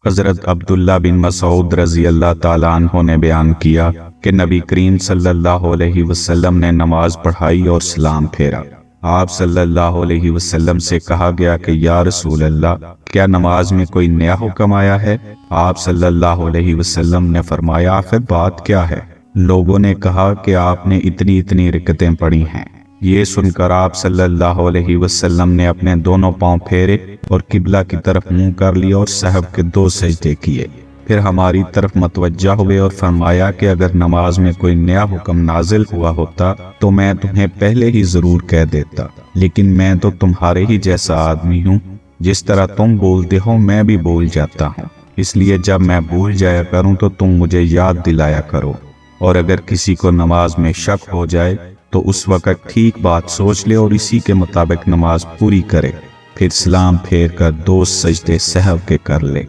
حضرت عبداللہ بن مسعود رضی اللہ تعالیٰ عنہ نے بیان کیا کہ نبی کریم صلی اللہ علیہ وسلم نے نماز پڑھائی اور سلام پھیرا۔ آپ صلی اللہ علیہ وسلم سے کہا گیا کہ یا رسول اللہ، کیا نماز میں کوئی نیا حکم آیا ہے؟ آپ صلی اللہ علیہ وسلم نے فرمایا آخر بات کیا ہے؟ لوگوں نے کہا کہ آپ نے اتنی رکعتیں پڑھی ہیں۔ یہ سن کر آپ صلی اللہ علیہ وسلم نے اپنے دونوں پاؤں پھیرے اور قبلہ کی طرف منہ کر لیا اور سہو کے 2 سجدے کیے۔ پھر ہماری طرف متوجہ ہوئے اور فرمایا کہ اگر نماز میں کوئی نیا حکم نازل ہوا ہوتا تو میں تمہیں پہلے ہی ضرور کہہ دیتا، لیکن میں تو تمہارے ہی جیسا آدمی ہوں، جس طرح تم بولتے ہو میں بھی بول جاتا ہوں، اس لیے جب میں بھول جایا کروں تو تم مجھے یاد دلایا کرو۔ اور اگر کسی کو نماز میں شک ہو جائے تو اس وقت ٹھیک بات سوچ لے اور اسی کے مطابق نماز پوری کرے، پھر سلام پھیر کر 2 سجدے سہو کے کر لے۔